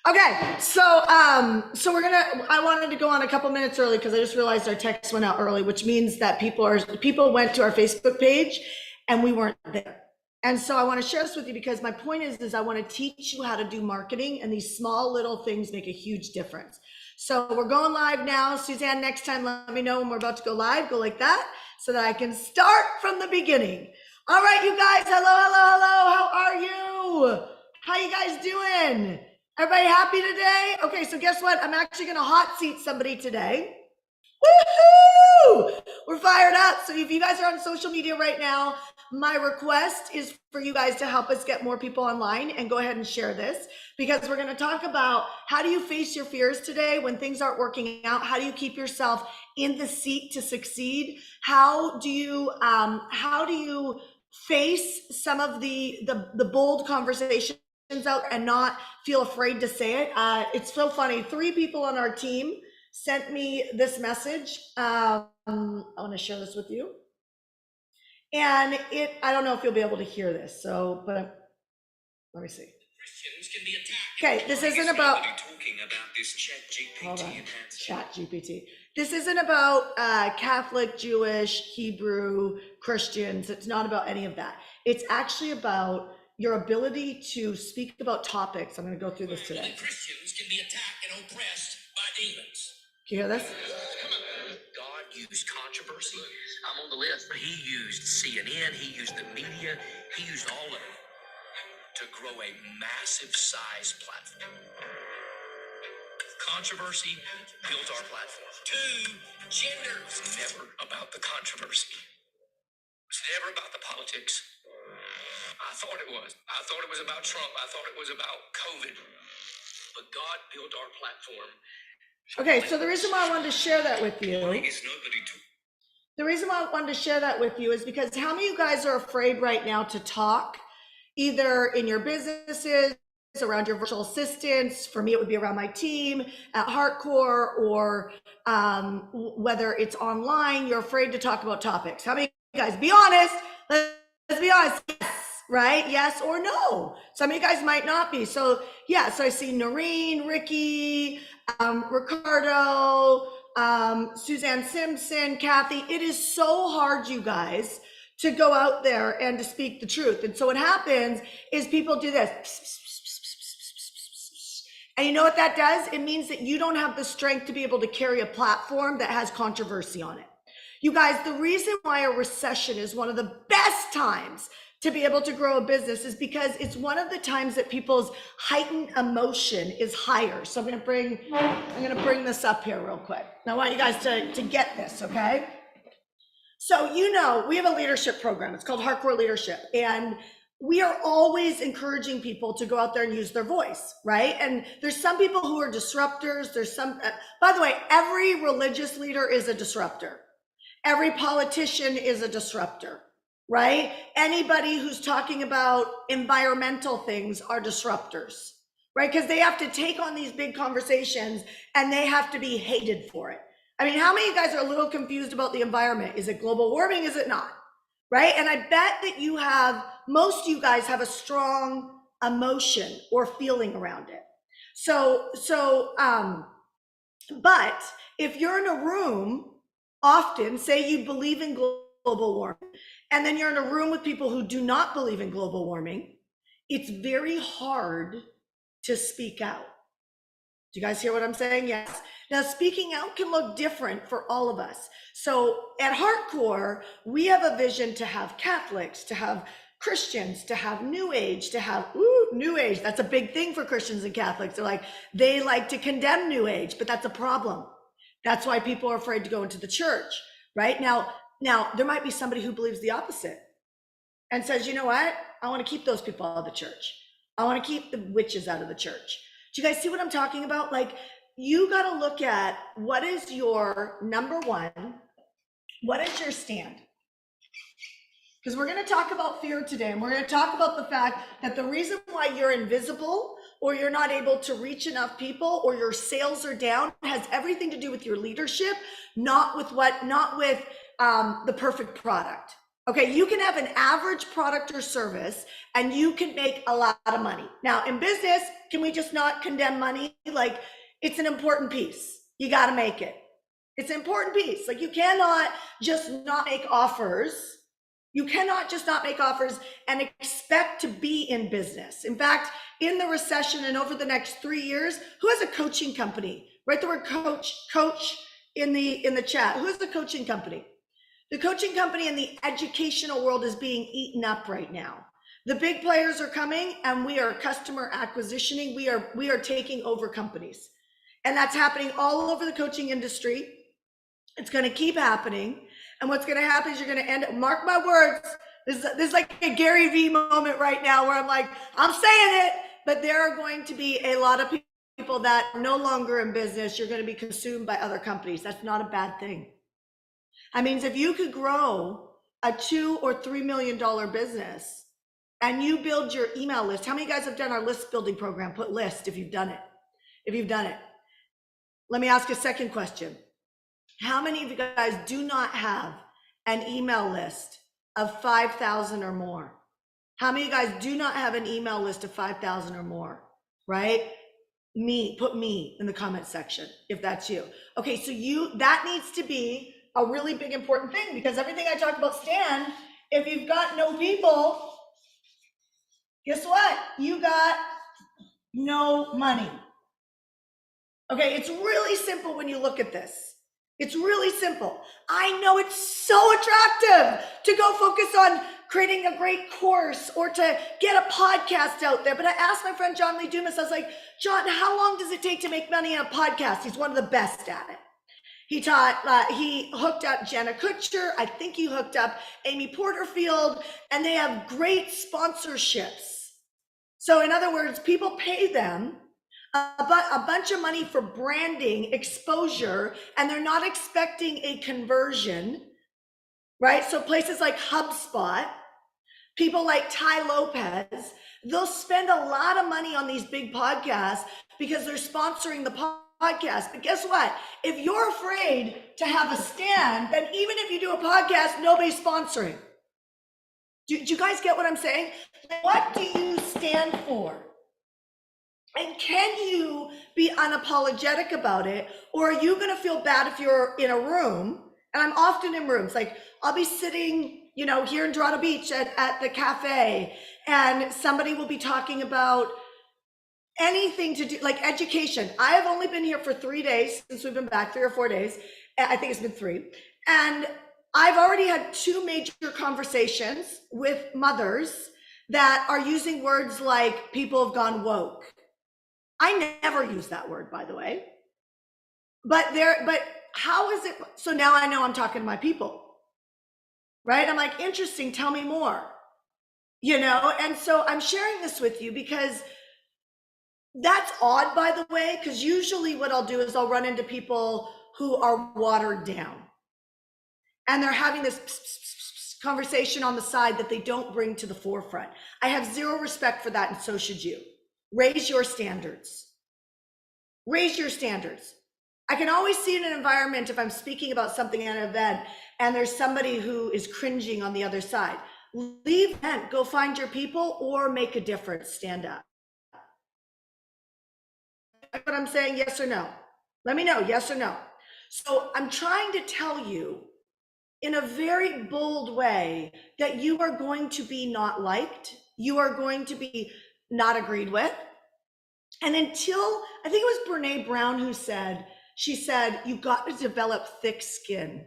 Okay, so I wanted to go on a couple minutes early because I just realized our text went out early, which means that people went to our Facebook page and we weren't there. And so I want to share this with you because my point is I want to teach you how to do marketing, and these small little things make a huge difference. So we're going live now. Suzanne, next time let me know when we're about to go live. Go like that so that I can start from the beginning. All right, you guys, hello. How are you? How you guys doing? Everybody happy today? Okay, so guess what? I'm actually going to hot seat somebody today. Woohoo! We're fired up. So if you guys are on social media right now, my request is for you guys to help us get more people online and go ahead and share this, because we're going to talk about how do you face your fears today when things aren't working out? How do you keep yourself in the seat to succeed? How do you face some of the bold conversations out and not feel afraid to say it? It's so funny. 3 people on our team sent me this message. I want to share this with you. And I don't know if you'll be able to hear this. So, but let me see. Christians can be attacked. Okay, this isn't about talking about this chat GPT. This isn't about Catholic, Jewish, Hebrew, Christians. It's not about any of that. It's actually about your ability to speak about topics. I'm going to go through this today. Christians can be attacked and oppressed by demons. Can you hear this? God used controversy. I'm on the list, but he used CNN, he used the media, he used all of it to grow a massive size platform. Controversy built our platform. 2 genders. Never about the controversy. It's never about the politics. I thought it was. I thought it was about Trump. I thought it was about COVID. But God built our platform. Okay, so the reason why I wanted to share that with you, is because how many of you guys are afraid right now to talk, either in your businesses, around your virtual assistants? For me, it would be around my team at Hardcore, or whether it's online, you're afraid to talk about topics. How many of you guys, be honest, let's be honest, yes, right? Yes or no. Some of you guys might not be. So yeah, so I see Noreen, Ricky, Ricardo, Suzanne Simpson, Kathy. It is so hard, you guys, to go out there and to speak the truth. And so what happens is people do this. And you know what that does? It means that you don't have the strength to be able to carry a platform that has controversy on it. You guys, the reason why a recession is one of the best times to be able to grow a business is because it's one of the times that people's heightened emotion is higher. So I'm going to bring this up here real quick. Now I want you guys to get this, okay? So, you know, we have a leadership program. It's called Hardcore Leadership. And we are always encouraging people to go out there and use their voice, right? And there's some people who are disruptors. There's some, by the way, every religious leader is a disruptor. Every politician is a disruptor, right? Anybody who's talking about environmental things are disruptors, right? Because they have to take on these big conversations and they have to be hated for it. I mean, how many of you guys are a little confused about the environment? Is it global warming? Is it not? Right? And I bet that most of you guys have a strong emotion or feeling around it. But if you're in a room, often, say you believe in global warming, and then you're in a room with people who do not believe in global warming, it's very hard to speak out. Do you guys hear what I'm saying? Yes. Now, speaking out can look different for all of us. So at Hardcore, we have a vision to have Catholics, to have Christians, to have New Age, to have, New Age. That's a big thing for Christians and Catholics. They like to condemn New Age, but that's a problem. That's why people are afraid to go into the church, right? Now there might be somebody who believes the opposite and says, you know what? I want to keep those people out of the church. I want to keep the witches out of the church. Do you guys see what I'm talking about? Like, you got to look at what is your number one, what is your stand? Because we're going to talk about fear today, and we're going to talk about the fact that the reason why you're invisible or you're not able to reach enough people or your sales are down has everything to do with your leadership, not with the perfect product. Okay, you can have an average product or service and you can make a lot of money. Now, in business, can we just not condemn money? Like, it's an important piece. You got to make it. It's an important piece. Like, you cannot just not make offers. You cannot just not make offers and expect to be in business. In fact, in the recession and over the next 3 years, who has a coaching company? Write the word coach in the chat. Who has a coaching company? The coaching company in the educational world is being eaten up right now. The big players are coming and we are customer acquisitioning. We are taking over companies. And that's happening all over the coaching industry. It's going to keep happening. And what's going to happen is you're going to end up, mark my words, this is like a Gary Vee moment right now where I'm like, I'm saying it, but there are going to be a lot of people that are no longer in business. You're going to be consumed by other companies. That's not a bad thing. That means if you could grow a $2 or $3 million business and you build your email list, how many of you guys have done our list building program? Put list if you've done it. If you've done it. Let me ask a second question. How many of you guys do not have an email list of 5,000 or more? How many of you guys do not have an email list of 5,000 or more, right? Put me in the comment section if that's you. Okay, so that needs to be a really big important thing, because everything I talk about, Stan, if you've got no people, guess what? You got no money. Okay, it's really simple when you look at this. It's really simple. I know it's so attractive to go focus on creating a great course or to get a podcast out there. But I asked my friend John Lee Dumas, I was like, John, how long does it take to make money on a podcast? He's one of the best at it. He hooked up Jenna Kutcher. I think he hooked up Amy Porterfield, and they have great sponsorships. So in other words, people pay them a bunch of money for branding, exposure, and they're not expecting a conversion, right? So places like HubSpot, people like Ty Lopez, they'll spend a lot of money on these big podcasts because they're sponsoring the podcast. But guess what? If you're afraid to have a stand, then even if you do a podcast, nobody's sponsoring. Do you guys get what I'm saying? What do you stand for? And can you be unapologetic about it? Or are you going to feel bad if you're in a room? And I'm often in rooms, like I'll be sitting, here in Dorado Beach at the cafe, and somebody will be talking about anything to do, like education. I have only been here for 3 days since we've been back, 3 or 4 days. I think it's been 3. And I've already had 2 major conversations with mothers that are using words like people have gone woke. I never use that word, by the way. But how is it? So now I know I'm talking to my people, right? I'm like, interesting, tell me more, And so I'm sharing this with you because that's odd, by the way, because usually what I'll do is I'll run into people who are watered down and they're having this conversation on the side that they don't bring to the forefront. I have zero respect for that, and so should you. Raise your standards. Raise your standards. I can always see in an environment if I'm speaking about something at an event and there's somebody who is cringing on the other side. Leave the event, go find your people, or make a difference, stand up. What I'm saying, yes or no? Let me know, yes or no. So I'm trying to tell you in a very bold way that you are going to be not liked. You are going to be not agreed with. And until, I think it was Brene Brown who said, she said, you got to develop thick skin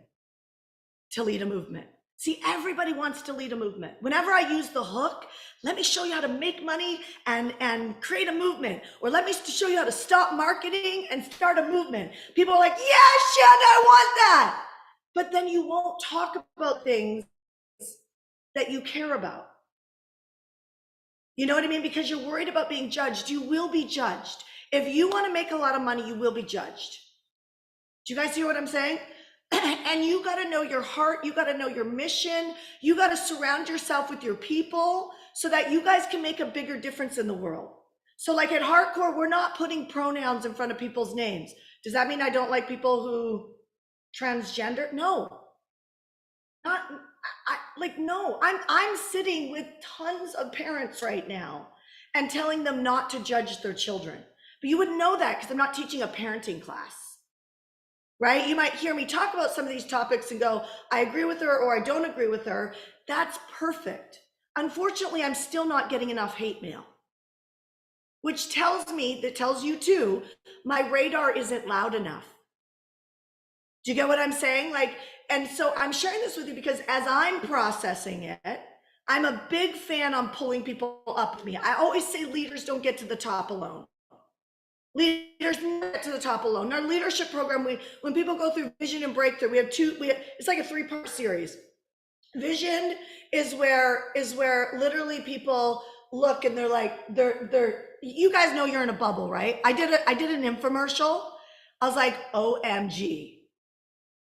to lead a movement. See, everybody wants to lead a movement. Whenever I use the hook, let me show you how to make money and create a movement, or let me show you how to stop marketing and start a movement. People are like, yeah, Shanda, I want that. But then you won't talk about things that you care about. You know what I mean? Because you're worried about being judged. You will be judged. If you want to make a lot of money, you will be judged. Do you guys hear what I'm saying? And you got to know your heart. You got to know your mission. You got to surround yourself with your people so that you guys can make a bigger difference in the world. So like at Hardcore, we're not putting pronouns in front of people's names. Does that mean I don't like people who transgender? No, like, no, I'm sitting with tons of parents right now and telling them not to judge their children. But you wouldn't know that because I'm not teaching a parenting class, right? You might hear me talk about some of these topics and go, I agree with her or I don't agree with her. That's perfect. Unfortunately, I'm still not getting enough hate mail, which tells me, that tells you too, my radar isn't loud enough. Do you get what I'm saying? Like, and so I'm sharing this with you because as I'm processing it, I'm a big fan on pulling people up with me. I always say leaders don't get to the top alone. Leaders never get to the top alone. In our leadership program, when people go through vision and breakthrough, it's like a 3-part series. Vision is where literally people look and they're like, you guys know you're in a bubble, right? I did an infomercial. I was like, OMG.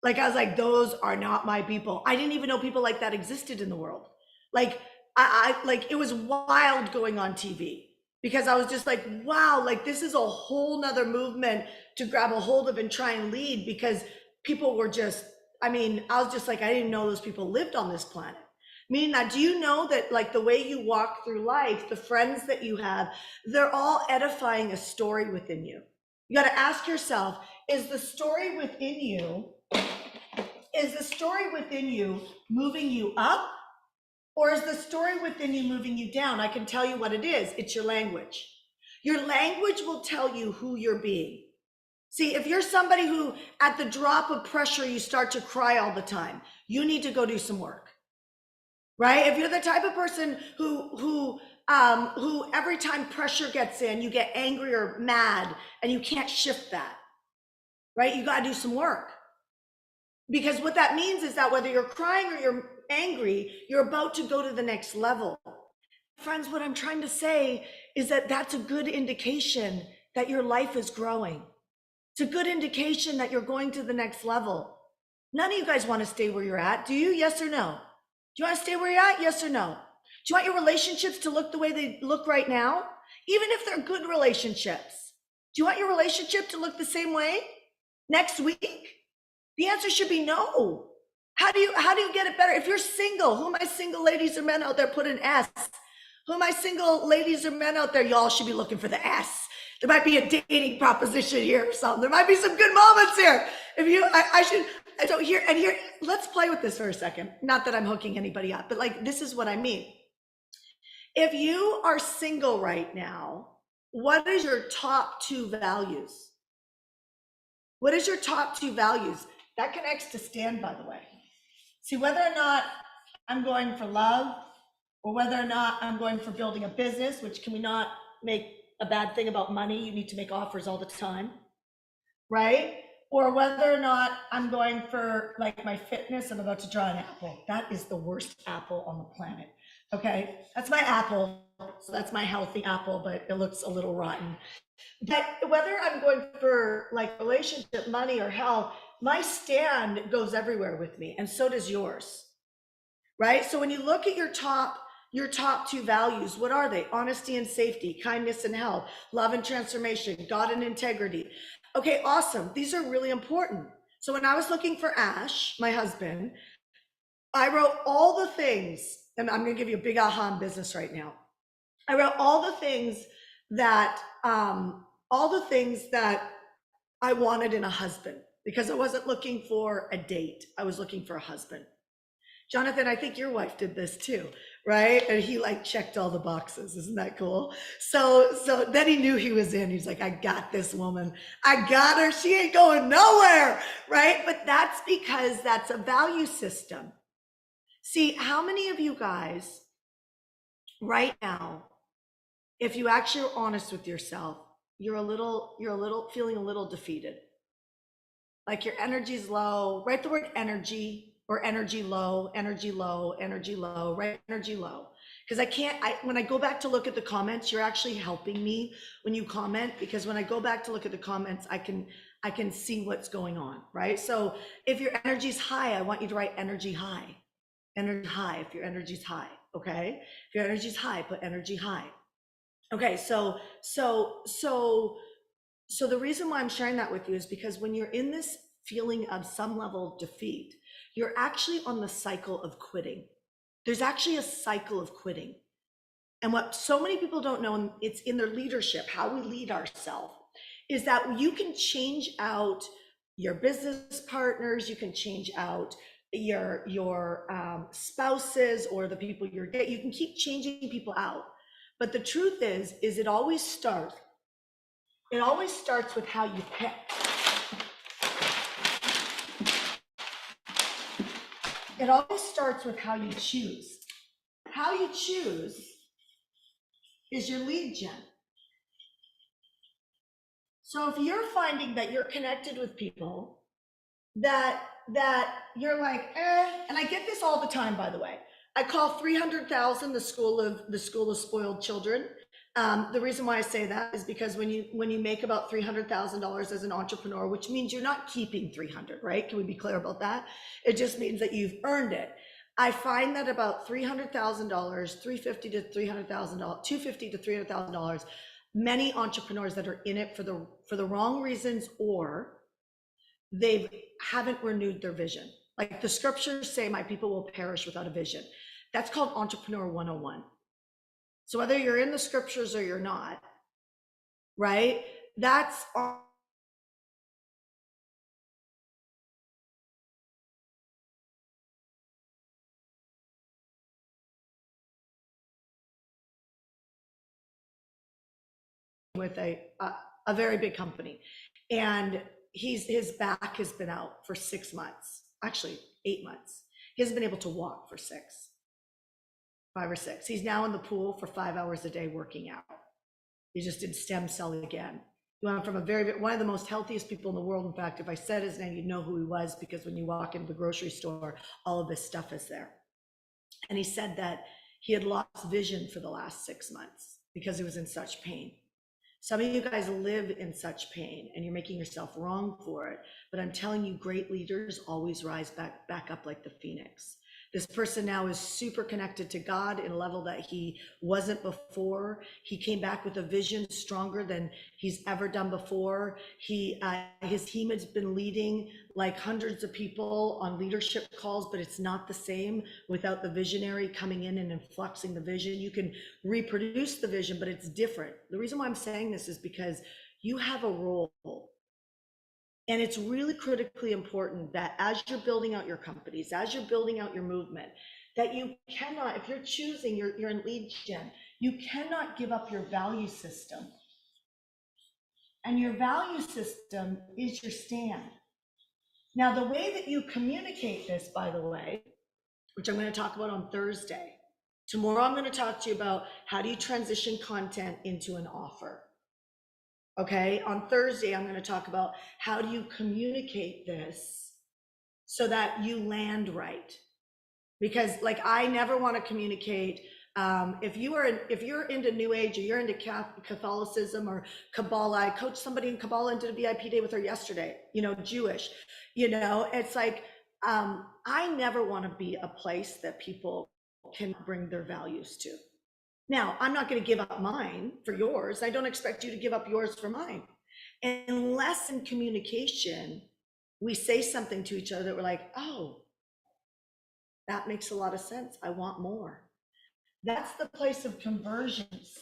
Like, I was like, those are not my people. I didn't even know people like that existed in the world. Like, I like, it was wild going on TV because I was just like, wow, like this is a whole nother movement to grab a hold of and try and lead, because people were just, I mean, I was just like, I didn't know those people lived on this planet. Meaning that, do you know that like the way you walk through life, the friends that you have, they're all edifying a story within you. You got to ask yourself, is the story within you moving you up, or is the story within you moving you down? I can tell you what it is. It's your language. Your language will tell you who you're being. See, if you're somebody who at the drop of pressure, you start to cry all the time, you need to go do some work, right? If you're the type of person who every time pressure gets in, you get angry or mad and you can't shift that, right? You got to do some work. Because what that means is that whether you're crying or you're angry, you're about to go to the next level. Friends, what I'm trying to say is that that's a good indication that your life is growing. It's a good indication that you're going to the next level. None of you guys want to stay where you're at. Do you? Yes or no? Do you want to stay where you're at? Yes or no? Do you want your relationships to look the way they look right now? Even if they're good relationships. Do you want your relationship to look the same way next week? The answer should be no. How do you get it better? If you're single, who are my single ladies or men out there? Put an S. Who are my single ladies or men out there? Y'all should be looking for the S. There might be a dating proposition here or something. There might be some good moments here. If you, so here, let's play with this for a second. Not that I'm hooking anybody up, but like, this is what I mean. If you are single right now, what is your top 2 values? What is your top 2 values? That connects to stand, by the way. See, whether or not I'm going for love, or whether or not I'm going for building a business, which can we not make a bad thing about money? You need to make offers all the time, right? Or whether or not I'm going for like my fitness, I'm about to draw an apple. That is the worst apple on the planet. Okay, that's my apple. So that's my healthy apple, but it looks a little rotten. But whether I'm going for like relationship, money, or health, my stand goes everywhere with me, and so does yours, right? So when you look at your top 2 values, what are they? Honesty and safety, kindness and health, love and transformation, God and integrity. Okay, awesome. These are really important. So when I was looking for Ash, my husband, I wrote all the things, and I'm going to give you a big aha in business right now. I wrote all the things that I wanted in a husband, because I wasn't looking for a date. I was looking for a husband. Jonathan, I think your wife did this too, right? And he like checked all the boxes. Isn't that cool? So then he knew he was in. He's like, I got this woman. I got her. She ain't going nowhere, right? But that's because that's a value system. See, how many of you guys right now, if you actually are honest with yourself, you're feeling a little defeated. Like your energy's low. Write the word energy, or energy low, energy low, energy low, right? Energy low. Because when I go back to look at the comments, you're actually helping me when you comment, because when I go back to look at the comments, I can see what's going on, right? So if your energy's high, I want you to write energy high. Energy high if your energy's high, okay? If your energy's high, put energy high. Okay, so the reason why I'm sharing that with you is because when you're in this feeling of some level of defeat, you're actually on the cycle of quitting. there's actually a cycle of quitting. And what so many people don't know, and it's in their leadership, how we lead ourselves, is that you can change out your business partners, you can change out your spouses or the people you're dating. You can keep changing people out. But the truth is it always starts with how you pick. It always starts with how you choose. How you choose is your lead gen. So if you're finding that you're connected with people that you're like, and I get this all the time, by the way. I call 300,000 the school of spoiled children. The reason why I say that is because when you make about $300,000 as an entrepreneur, which means you're not keeping 300, right? Can we be clear about that? It just means that you've earned it. I find that about $300,000, $350 to $300,000, $250 to $300,000, many entrepreneurs that are in it for the wrong reasons, or they haven't renewed their vision. Like the scriptures say, my people will perish without a vision. That's called Entrepreneur 101. So whether you're in the scriptures or you're not, right? That's with a very big company. And his back has been out for 6 months, actually 8 months. He hasn't been able to walk for 5 or 6. He's now in the pool for 5 hours a day working out. He just did stem cell again. He went from one of the most healthiest people in the world. In fact, if I said his name, you'd know who he was, because when you walk into the grocery store, all of his stuff is there. And he said that he had lost vision for the last 6 months because he was in such pain. Some of you guys live in such pain and you're making yourself wrong for it. But I'm telling you, great leaders always rise back up like the phoenix. This person now is super connected to God in a level that he wasn't before. He came back with a vision stronger than he's ever done before. His team has been leading like hundreds of people on leadership calls, but it's not the same without the visionary coming in and influxing the vision. You can reproduce the vision, but it's different. The reason why I'm saying this is because you have a role. And it's really critically important that as you're building out your companies, as you're building out your movement, that you cannot, if you're choosing, you're in lead gen, you cannot give up your value system. And your value system is your stand. Now, the way that you communicate this, by the way, which I'm going to talk about on Thursday, tomorrow I'm going to talk to you about how do you transition content into an offer. Okay, on Thursday, I'm going to talk about how do you communicate this so that you land right. Because like, I never want to communicate, if you're into New Age or you're into Catholicism or Kabbalah. I coached somebody in Kabbalah and did a VIP day with her yesterday, Jewish, it's like, I never want to be a place that people can bring their values to. Now, I'm not going to give up mine for yours. I don't expect you to give up yours for mine. Unless in communication, we say something to each other that we're like, oh, that makes a lot of sense. I want more. That's the place of conversions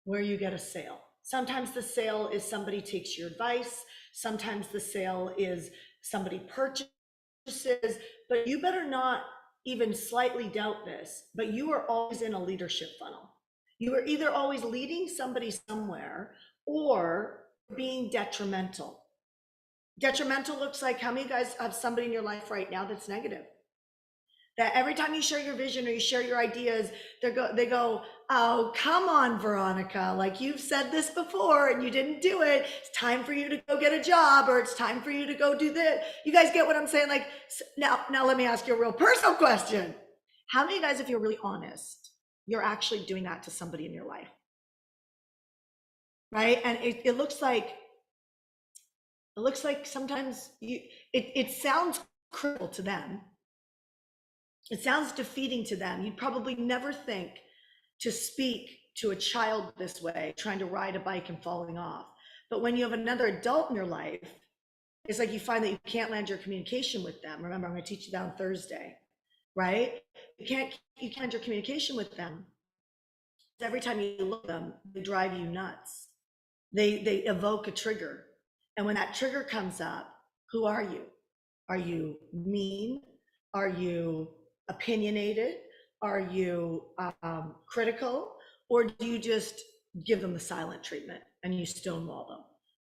where you get a sale. Sometimes the sale is somebody takes your advice. Sometimes the sale is somebody purchases, but you better not even slightly doubt this, but you are always in a leadership funnel. You are either always leading somebody somewhere or being detrimental. Detrimental looks like, how many of you guys have somebody in your life right now that's negative? That every time you share your vision or you share your ideas, they go, oh, come on, Veronica, like you've said this before and you didn't do it. It's time for you to go get a job, or it's time for you to go do this. You guys get what I'm saying? Like, now let me ask you a real personal question. How many of you guys, if you're really honest, you're actually doing that to somebody in your life? Right? And it looks like sometimes it sounds cruel to them. It sounds defeating to them. You'd probably never think to speak to a child this way, trying to ride a bike and falling off. But when you have another adult in your life, it's like you find that you can't land your communication with them. Remember, I'm going to teach you that on Thursday. right? You can't enter communication with them. Every time you look at them, they drive you nuts. They evoke a trigger. And when that trigger comes up, who are you? Are you mean? Are you opinionated? Are you critical? Or do you just give them the silent treatment and you stonewall them?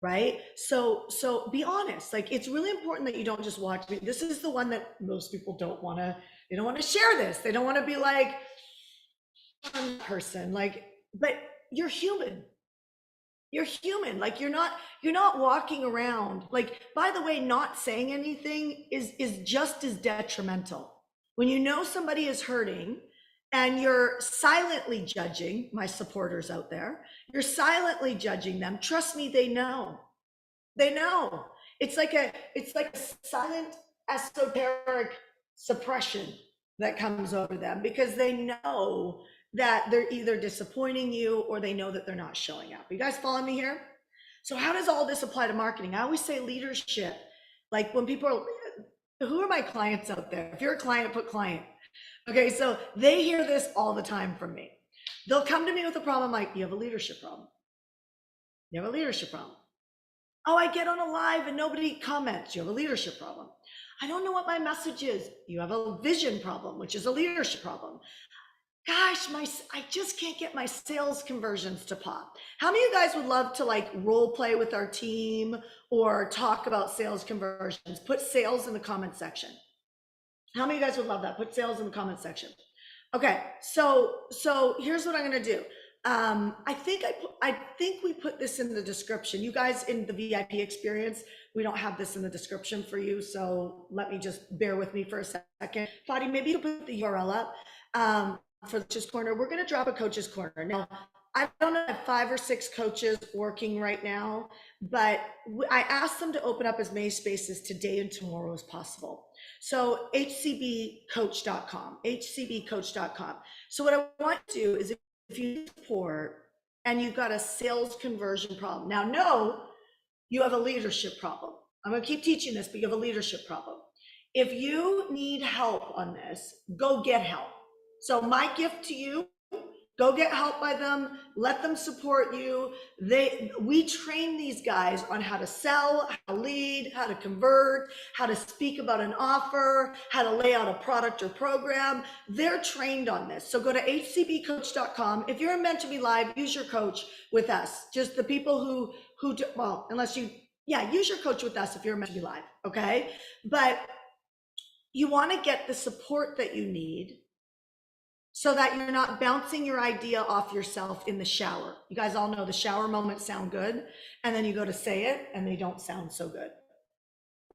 Right? So be honest. Like, it's really important that you don't just watch me. This is the one that most people they don't want to share this. They don't want to be like person, like, but you're human. You're human. Like, you're not walking around. Like, by the way, not saying anything is just as detrimental. When you know somebody is hurting and you're silently judging my supporters out there, you're silently judging them. Trust me, they know. They know. It's like a silent esoteric suppression that comes over them because they know that they're either disappointing you or they know that they're not showing up. You guys follow me here? So how does all this apply to marketing? I always say leadership. Like, when people are, who are my clients out there? If you're a client, put client. Okay, so they hear this all the time from me. They'll come to me with a problem like, you have a leadership problem. You have a leadership problem. Oh, I get on a live and nobody comments. You have a leadership problem. I don't know what my message is. You have a vision problem, which is a leadership problem. Gosh, I just can't get my sales conversions to pop. How many of you guys would love to like role play with our team or talk about sales conversions? Put sales in the comment section. How many of you guys would love that? Put sales in the comment section. Okay, so here's what I'm gonna do. I think we put this in the description. You guys in the VIP experience, we don't have this in the description for you, so let me just bear with me for a second. Fadi, maybe you put the URL up for the Coaches Corner. We're gonna drop a Coaches Corner. Now, I don't know, I have 5 or 6 coaches working right now, but I asked them to open up as many spaces today and tomorrow as possible. So hcbcoach.com, hcbcoach.com. So what I want to do is, if you need support and you've got a sales conversion problem, now know you have a leadership problem. I'm going to keep teaching this, but you have a leadership problem. If you need help on this, go get help. So my gift to you, go get help by them, let them support you. We train these guys on how to sell, how to lead, how to convert, how to speak about an offer, how to lay out a product or program. They're trained on this. So go to hcbcoach.com. If you're meant to be live, use your coach with us. Just the people who do, well, unless you, yeah, use your coach with us if you're meant to be live, okay? But you want to get the support that you need so that you're not bouncing your idea off yourself in the shower. You guys all know the shower moments sound good, and then you go to say it and they don't sound so good.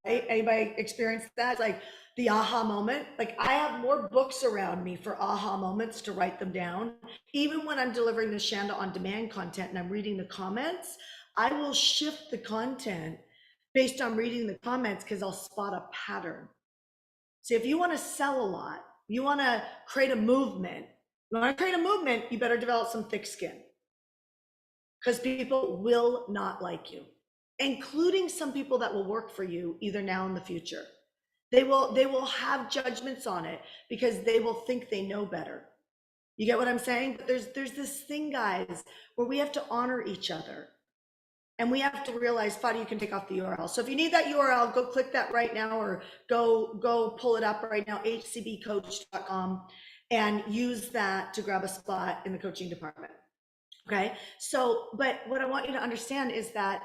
Right? Anybody experience that? It's like the aha moment. Like, I have more books around me for aha moments to write them down. Even when I'm delivering the Shanda on demand content and I'm reading the comments, I will shift the content based on reading the comments because I'll spot a pattern. So if you want to sell a lot, you want to create a movement. You want to create a movement, you better develop some thick skin, because people will not like you, including some people that will work for you either now or in the future. They will have judgments on it because they will think they know better. You get what I'm saying? But there's this thing, guys, where we have to honor each other. And we have to realize, Fadi, you can take off the URL. So if you need that URL, go click that right now, or go pull it up right now, hcbcoach.com, and use that to grab a spot in the coaching department. Okay. So, but what I want you to understand is that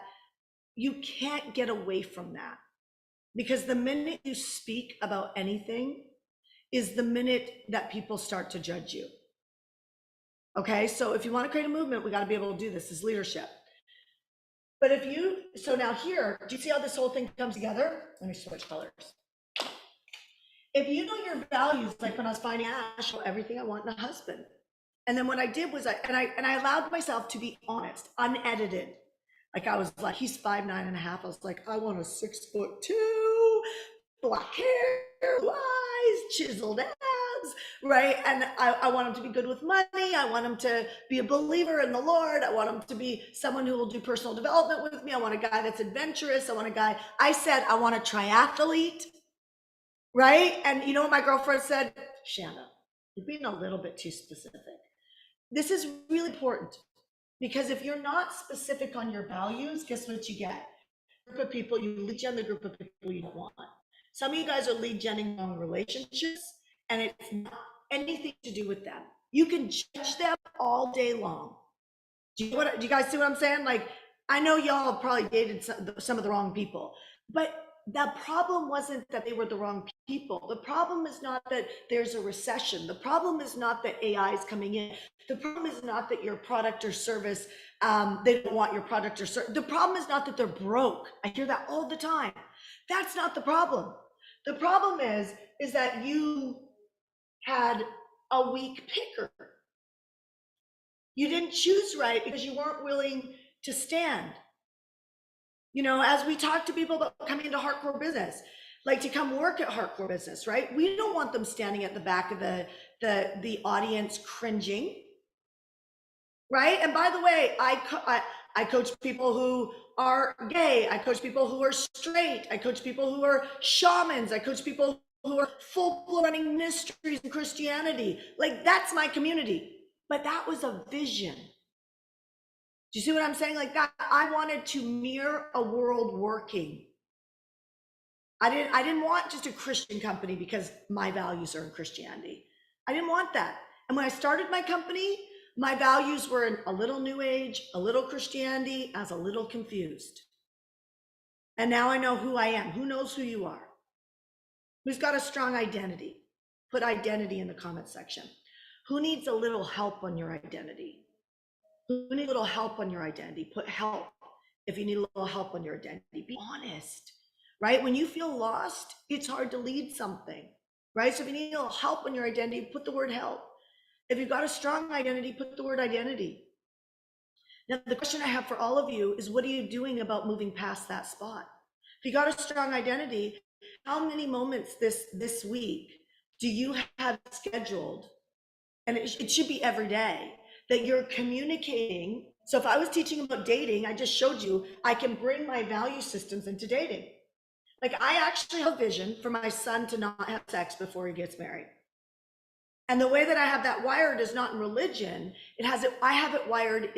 you can't get away from that, because the minute you speak about anything is the minute that people start to judge you. Okay. So if you want to create a movement, we got to be able to do this as leadership. But if you, so now here, do you see how this whole thing comes together? Let me switch colors. If you know your values, like when I was finding Ash, everything I want in a husband. And then what I did was I allowed myself to be honest, unedited. Like, I was like, he's 5'9.5". I was like, I want a 6'2", black hair, blue eyes, chiseled abs, right? And I want him to be good with money. I want him to be a believer in the Lord. I want him to be someone who will do personal development with me. I want a guy that's adventurous. I want a guy, I said, I want a triathlete, right? And you know what my girlfriend said? Shanda, you're being a little bit too specific. This is really important because if you're not specific on your values, guess what you get? Group of people, you lead gen the group of people you don't want. Some of you guys are lead genning wrong relationships, and it's not anything to do with them. You can judge them all day long. Do you guys see what I'm saying? Like, I know y'all have probably dated some of the wrong people, but the problem wasn't that they were the wrong people. The problem is not that there's a recession. The problem is not that AI is coming in. The problem is not that your product or service, they don't want your product or service. The problem is not that they're broke. I hear that all the time. That's not the problem. The problem is that you had a weak picker. You didn't choose right because you weren't willing to stand. You know, as we talk to people about coming into hardcore business, like to come work at hardcore business, right? We don't want them standing at the back of the audience cringing, right? And by the way, I coach people who are gay. I coach people who are straight. I coach people who are shamans. I coach people who are full running ministries in Christianity. Like, that's my community. But that was a vision. Do you see what I'm saying? Like that, I wanted to mirror a world working. I didn't want just a Christian company because my values are in Christianity. I didn't want that. And when I started my company, my values were in a little New Age, a little Christianity. I was a little confused. And now I know who I am. Who knows who you are? Who's got a strong identity? Put identity in the comment section. Who needs a little help on your identity? Who needs a little help on your identity? Put help if you need a little help on your identity. Be honest, right? When you feel lost, it's hard to lead something, right? So if you need a little help on your identity, put the word help. If you've got a strong identity, put the word identity. Now, the question I have for all of you is, what are you doing about moving past that spot? If you got a strong identity, how many moments this week do you have scheduled? And it should be every day that you're communicating. So if I was teaching about dating, I just showed you, I can bring my value systems into dating. Like, I actually have a vision for my son to not have sex before he gets married. And the way that I have that wired is not in religion. I have it wired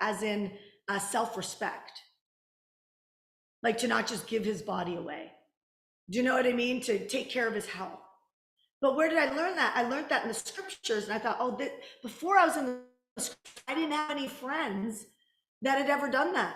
as in self-respect. Like, to not just give his body away. Do you know what I mean? To take care of his health. But where did I learn that? I learned that in the scriptures. And I thought, oh, before I was in the scriptures, I didn't have any friends that had ever done that.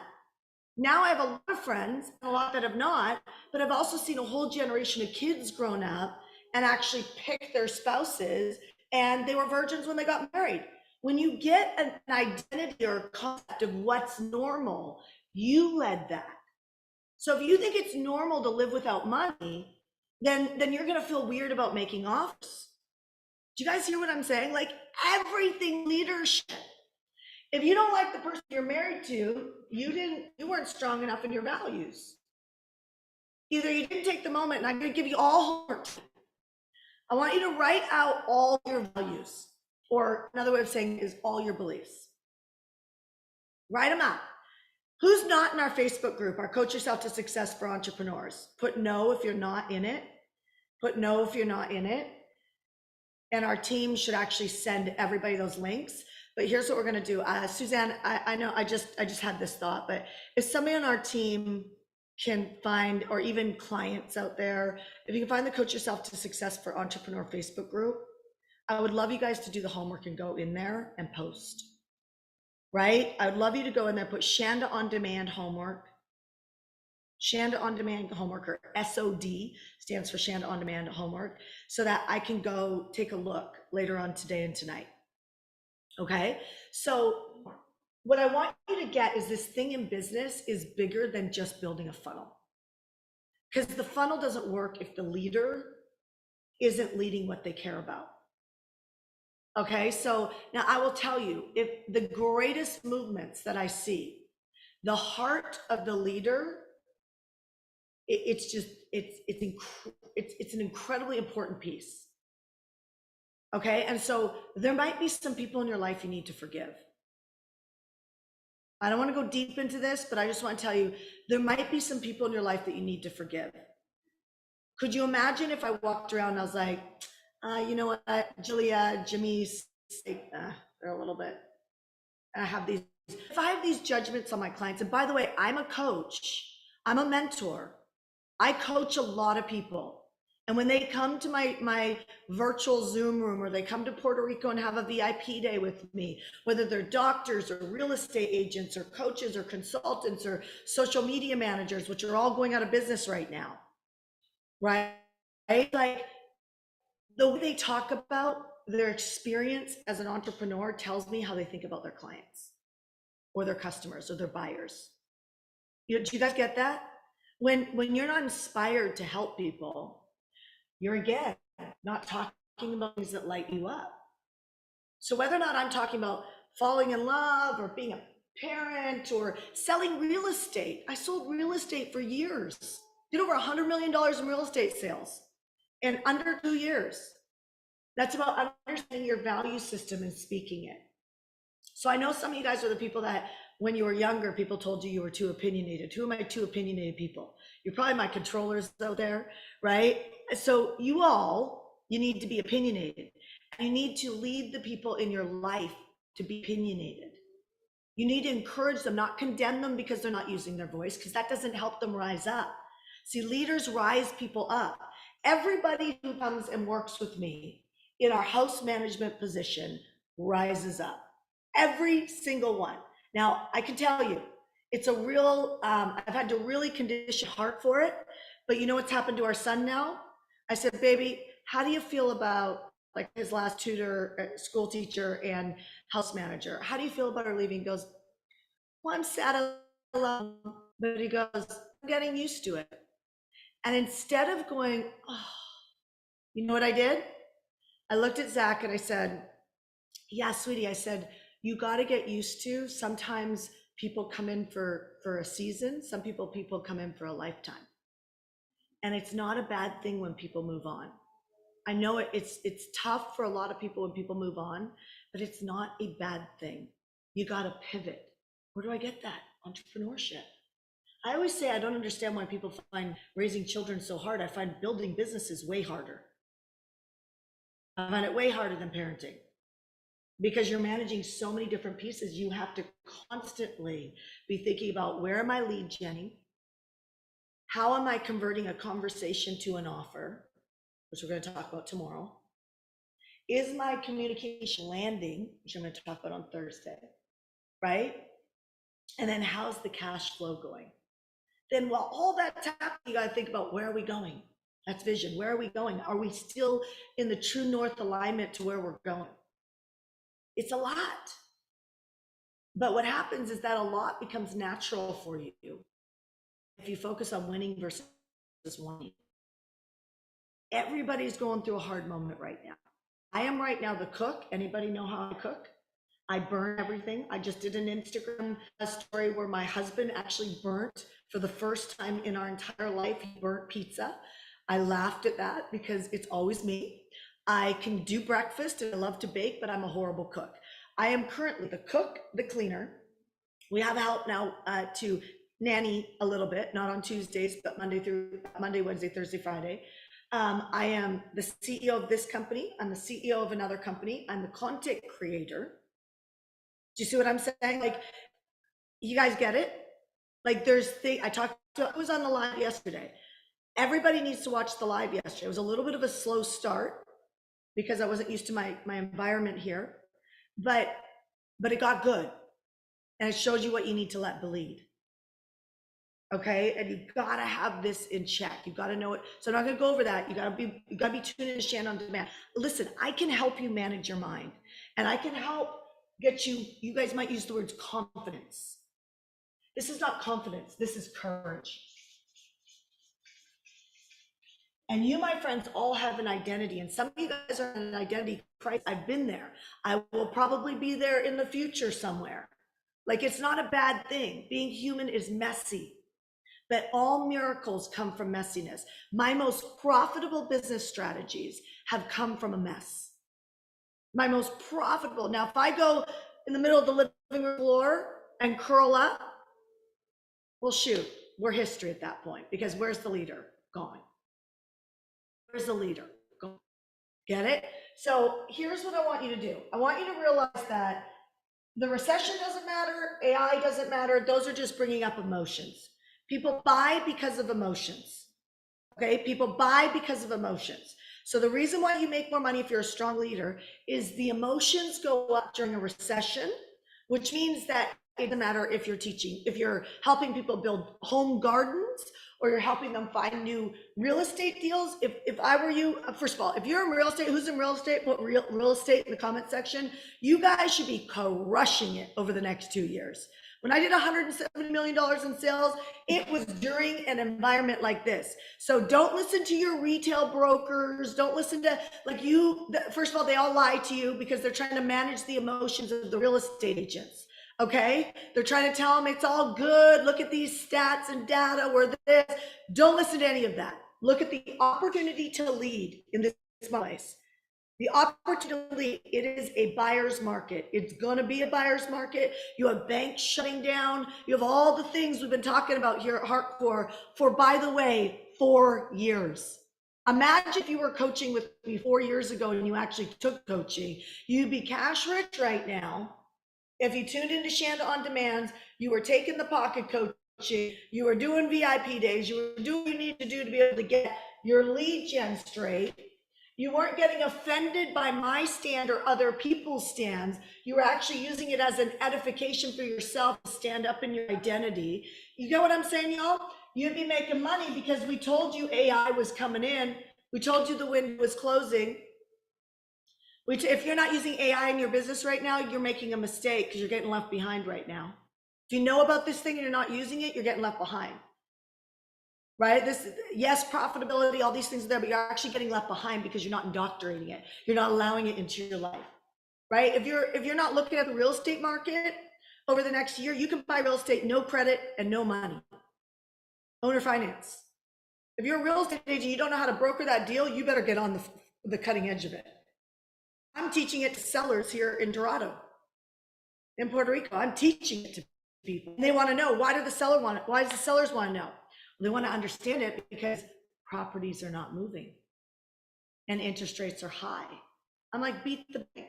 Now I have a lot of friends, a lot that have not, but I've also seen a whole generation of kids grown up and actually pick their spouses, and they were virgins when they got married. When you get an identity or a concept of what's normal, you led that. So if you think it's normal to live without money, then you're going to feel weird about making offers. Do you guys hear what I'm saying? Like, everything leadership. If you don't like the person you're married to, you weren't strong enough in your values. Either you didn't take the moment, and I'm going to give you all homework. I want you to write out all your values, or another way of saying is all your beliefs. Write them out. Who's not in our Facebook group, our Coach Yourself to Success for Entrepreneurs? Put no if you're not in it. Put no if you're not in it. And our team should actually send everybody those links. But here's what we're going to do. Suzanne, I know I just had this thought, but if somebody on our team can find, or even clients out there, if you can find the Coach Yourself to Success for Entrepreneur Facebook group, I would love you guys to do the homework and go in there and post. Right? I would love you to go in there, put Shanda On Demand homework. Shanda On Demand homework, or SOD stands for Shanda On Demand homework, so that I can go take a look later on today and tonight. Okay? So what I want you to get is, this thing in business is bigger than just building a funnel. Because the funnel doesn't work if the leader isn't leading what they care about. Okay, so now I will tell you, if the greatest movements that I see, the heart of the leader, it's an incredibly important piece. Okay, and so there might be some people in your life you need to forgive. I don't want to go deep into this, but I just want to tell you, there might be some people in your life that you need to forgive. Could you imagine if I walked around and I was like, You know what, Julia, Jimmy, they're a little bit, I have these, if I have these judgments on my clients, and by the way, I'm a coach, I'm a mentor, I coach a lot of people. And when they come to my virtual Zoom room, or they come to Puerto Rico and have a VIP day with me, whether they're doctors or real estate agents or coaches or consultants or social media managers, which are all going out of business right now, right? Like the way they talk about their experience as an entrepreneur tells me how they think about their clients or their customers or their buyers. Do you guys get that? When you're not inspired to help people, you're again not talking about things that light you up. So whether or not I'm talking about falling in love or being a parent or selling real estate, I sold real estate for years. Did over $100 million in real estate sales in under 2 years. That's about understanding your value system and speaking it. So I know some of you guys are the people that when you were younger, people told you were too opinionated. Who are my two opinionated people? You're probably my controllers out there, right? So you need to be opinionated. You need to lead the people in your life to be opinionated. You need to encourage them, not condemn them because they're not using their voice, because that doesn't help them rise up. See, leaders rise people up. Everybody who comes and works with me in our house management position rises up. Every single one. Now, I can tell you, it's a real, I've had to really condition heart for it, but you know what's happened to our son now? I said, baby, how do you feel about like his last tutor, school teacher and house manager? How do you feel about her leaving? He goes, well, I'm sad alone, but he goes, I'm getting used to it. And instead of going, oh, you know what I did? I looked at Zach and I said, yeah, sweetie, I said, you got to get used to, sometimes people come in for a season, some people come in for a lifetime. And it's not a bad thing when people move on. I know it's tough for a lot of people when people move on, but it's not a bad thing. You got to pivot. Where do I get that? Entrepreneurship. I always say I don't understand why people find raising children so hard. I find building businesses way harder. I find it way harder than parenting, because you're managing so many different pieces. You have to constantly be thinking about, where am I lead genning? How am I converting a conversation to an offer, which we're going to talk about tomorrow? Is my communication landing, which I'm going to talk about on Thursday, right? And then how's the cash flow going? Then while all that's happening, you got to think about, where are we going? That's vision. Where are we going? Are we still in the true north alignment to where we're going? It's a lot. But what happens is that a lot becomes natural for you if you focus on winning versus wanting. Everybody's going through a hard moment right now. I am right now the cook. Anybody know how I cook? I burn everything. I just did an Instagram story where my husband actually burnt, for the first time in our entire life, he burnt pizza. I laughed at that because it's always me. I can do breakfast and I love to bake, but I'm a horrible cook. I am currently the cook, the cleaner. We have help now to nanny a little bit, not on Tuesdays, but Monday, Wednesday, Thursday, Friday. I am the CEO of this company. I'm the CEO of another company. I'm the content creator. Do you see what I'm saying? Like, you guys get it? Like, I was on the live yesterday. Everybody needs to watch the live yesterday. It was a little bit of a slow start because I wasn't used to my environment here, but it got good. And it shows you what you need to let bleed. Okay. And you gotta have this in check. You gotta know it. So I'm not gonna go over that. You gotta be tuned in to Shanda on Demand. Listen, I can help you manage your mind, and I can help get you guys might use the words confidence. This is not confidence, this is courage. And you, my friends, all have an identity, and some of you guys are in an identity crisis. I've been there. I will probably be there in the future somewhere. Like, it's not a bad thing. Being human is messy, but all miracles come from messiness. My most profitable business strategies have come from a mess. My most profitable. Now, if I go in the middle of the living room floor and curl up, well, shoot, we're history at that point, because where's the leader? Gone. Where's the leader? Gone. Get it? So here's what I want you to do. I want you to realize that the recession doesn't matter, AI doesn't matter. Those are just bringing up emotions. People buy because of emotions. Okay, people buy because of emotions. So the reason why you make more money if you're a strong leader is the emotions go up during a recession, which means that it doesn't matter if you're teaching, if you're helping people build home gardens or you're helping them find new real estate deals. If I were you, first of all, if you're in real estate, who's in real estate, put real estate in the comment section. You guys should be crushing it over the next 2 years. When I did $170 million in sales, it was during an environment like this. So don't listen to your retail brokers. Don't listen to first of all, they all lie to you because they're trying to manage the emotions of the real estate agents. Okay. They're trying to tell them it's all good. Look at these stats and data where this. Don't listen to any of that. Look at the opportunity to lead in this place. The opportunity, it is a buyer's market. It's going to be a buyer's market. You have banks shutting down. You have all the things we've been talking about here at Hardcore for, by the way, 4 years. Imagine if you were coaching with me 4 years ago and you actually took coaching. You'd be cash rich right now. If you tuned into Shanda On Demand, you were taking the pocket coaching, you were doing VIP days, you were doing what you need to do to be able to get your lead gen straight. You weren't getting offended by my stand or other people's stands. You were actually using it as an edification for yourself to stand up in your identity. You get what I'm saying, y'all? You'd be making money because we told you AI was coming in. We told you the window was closing. If you're not using AI in your business right now, you're making a mistake because you're getting left behind right now. If you know about this thing and you're not using it, you're getting left behind. Right? Yes, profitability, all these things are there, but you're actually getting left behind because you're not indoctrinating it. You're not allowing it into your life. Right? If you're not looking at the real estate market over the next year, you can buy real estate, no credit and no money. Owner finance. If you're a real estate agent, you don't know how to broker that deal, you better get on the cutting edge of it. I'm teaching it to sellers here in Dorado, in Puerto Rico. I'm teaching it to people. They want to know, why does the sellers want to know? They want to understand it because properties are not moving and interest rates are high. I'm like, beat the bank.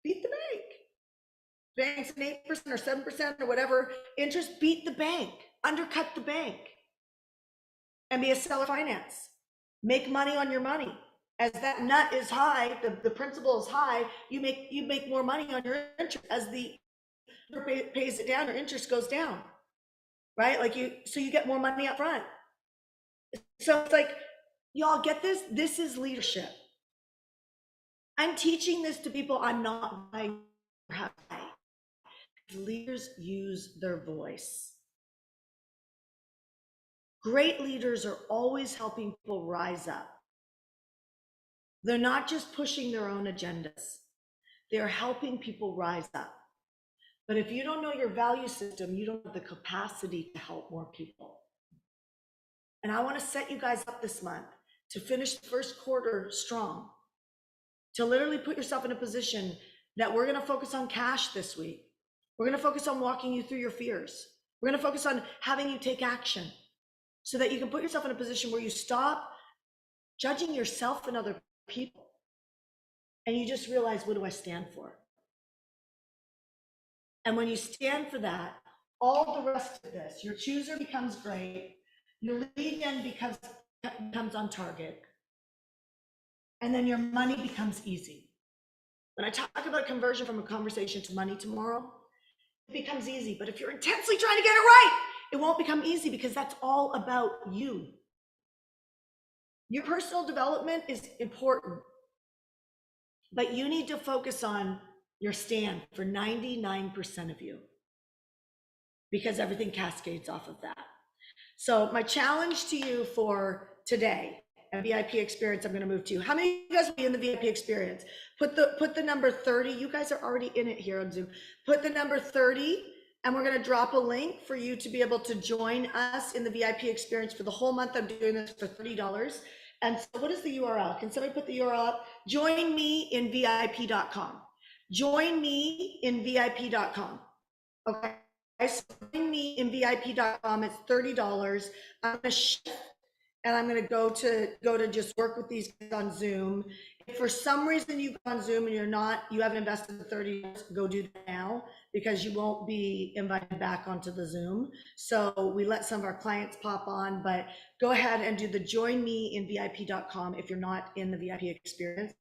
Beat the bank. Bank's an 8% or 7% or whatever interest, beat the bank. Undercut the bank. And be a seller finance. Make money on your money. As that nut is high, the principal is high, you make more money on your interest. As the pays it down, your interest goes down, right? So you get more money up front. So it's like, y'all get this? This is leadership. I'm teaching this to people. I'm not buying. Leaders use their voice. Great leaders are always helping people rise up. They're not just pushing their own agendas. They're helping people rise up. But if you don't know your value system, you don't have the capacity to help more people. And I want to set you guys up this month to finish the first quarter strong, to literally put yourself in a position that we're going to focus on cash this week. We're going to focus on walking you through your fears. We're going to focus on having you take action so that you can put yourself in a position where you stop judging yourself and other people. And you just realize, what do I stand for? And when you stand for that, all the rest of this, your chooser becomes great, your lead gen becomes on target, and then your money becomes easy. When I talk about conversion from a conversation to money tomorrow, it becomes easy. But if you're intensely trying to get it right, it won't become easy because that's all about you. Your personal development is important, but you need to focus on your stand for 99% of you, because everything cascades off of that. So my challenge to you for today, a VIP experience, I'm going to move to you. How many of you guys will be in the VIP experience? Put the number 30. You guys are already in it here on Zoom. Put the number 30, and we're going to drop a link for you to be able to join us in the VIP experience for the whole month. I'm doing this for $30. And so what is the URL? Can somebody put the URL up? Join me in VIP.com. Join me in VIP.com. Okay. Join me in VIP.com. It's $30. I'm going to shift and I'm going to go to just work with these guys on Zoom If for some reason you go on Zoom and you haven't invested the 30 years, go do that now, because you won't be invited back onto the Zoom. So we let some of our clients pop on, but go ahead and do the join me in VIP.com if you're not in the VIP experience,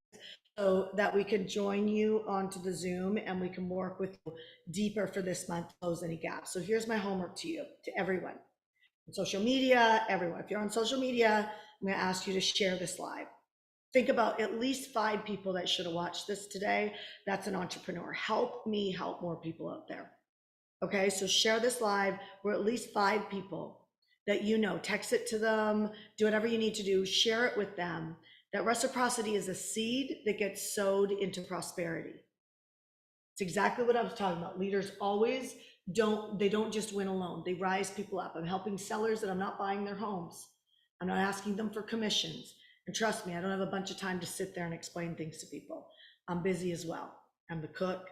so that we can join you onto the Zoom and we can work with you deeper for this month, close any gaps. So here's my homework to you, to everyone. Social media, everyone. If you're on social media, I'm going to ask you to share this live. Think about at least 5 people that should have watched this today. That's an entrepreneur. Help me help more people out there. Okay, so share this live. We're at least 5 people that you know. Text it to them, do whatever you need to do, share it with them. That reciprocity is a seed that gets sowed into prosperity. It's exactly what I was talking about. Leaders always don't just win alone. They rise people up. I'm helping sellers that I'm not buying their homes. I'm not asking them for commissions. And trust me, I don't have a bunch of time to sit there and explain things to people. I'm busy as well. I'm the cook,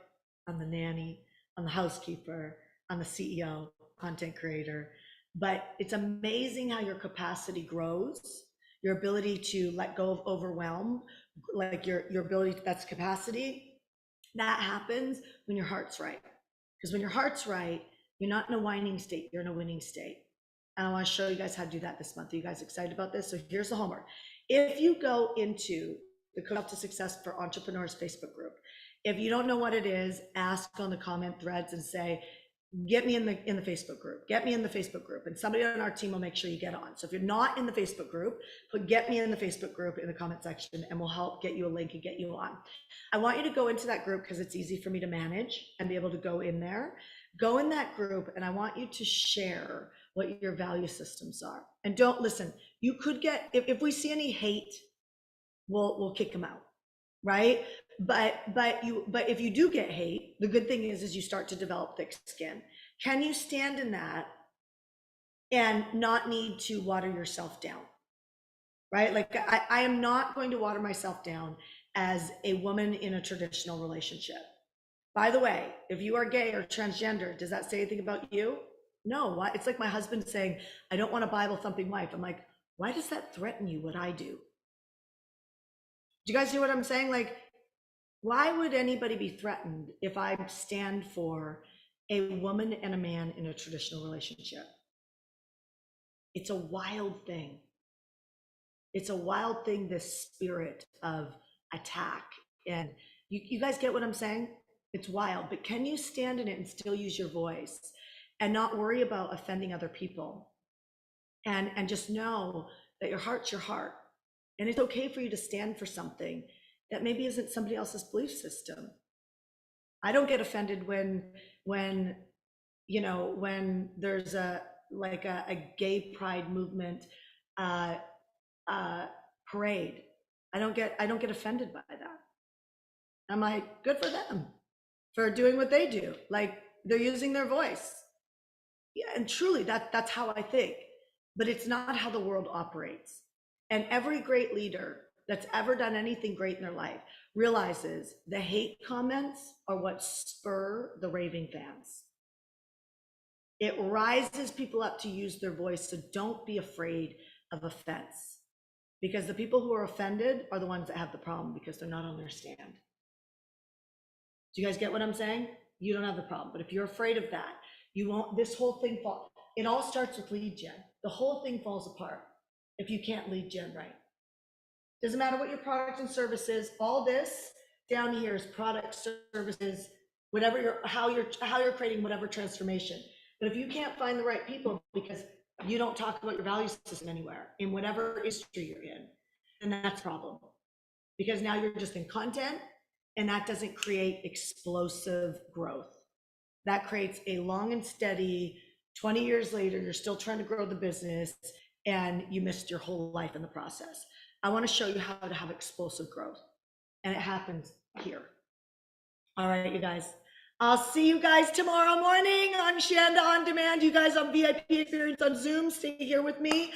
I'm the nanny, I'm the housekeeper, I'm the CEO, content creator. But it's amazing how your capacity grows, your ability to let go of overwhelm, like your ability, that's capacity. That happens when your heart's right. Because when your heart's right, you're not in a whining state, you're in a winning state. And I want to show you guys how to do that this month. Are you guys excited about this? So here's the homework. If you go into the Coach to Success for Entrepreneurs Facebook group, if you don't know what it is, ask on the comment threads and say, get me in the Facebook group, get me in the Facebook group, and somebody on our team will make sure you get on. So if you're not in the Facebook group, put get me in the Facebook group in the comment section and we'll help get you a link and get you on. I want you to go into that group because it's easy for me to manage and be able to go in there. Go in that group and I want you to share what your value systems are. And don't listen, you could get, if we see any hate, we'll kick them out, right? But if you do get hate, the good thing is you start to develop thick skin. Can you stand in that and not need to water yourself down, right? Like I am not going to water myself down as a woman in a traditional relationship. By the way, if you are gay or transgender, does that say anything about you? No. Why? It's like my husband saying, I don't want a Bible thumping wife. I'm like, why does that threaten you, what I do? Do you guys hear what I'm saying? Like, why would anybody be threatened if I stand for a woman and a man in a traditional relationship? It's a wild thing. It's a wild thing, this spirit of attack. And you guys get what I'm saying? It's wild, but can you stand in it and still use your voice and not worry about offending other people? And just know that your heart's your heart. And it's okay for you to stand for something that maybe isn't somebody else's belief system. I don't get offended when there's a gay pride movement parade. I don't get offended by that. I'm like, good for them for doing what they do. Like, they're using their voice. Yeah, and truly that's how I think. But it's not how the world operates. And every great leader that's ever done anything great in their life realizes the hate comments are what spur the raving fans. It rises people up to use their voice. So don't be afraid of offense, because the people who are offended are the ones that have the problem because they're not on their stand. Do you guys get what I'm saying? You don't have the problem. But if you're afraid of that, you won't, this whole thing fall. It all starts with lead gen. The whole thing falls apart if you can't lead gen right. Doesn't matter what your product and service is. All this down here is product, services, whatever how you're creating whatever transformation. But if you can't find the right people because you don't talk about your value system anywhere in whatever industry you're in, then that's a problem. Because now you're just in content, and that doesn't create explosive growth. That creates a long and steady, 20 years later, you're still trying to grow the business and you missed your whole life in the process. I want to show you how to have explosive growth, and it happens here. All right, you guys. I'll see you guys tomorrow morning on Shanda On Demand. You guys on VIP Experience on Zoom, stay here with me.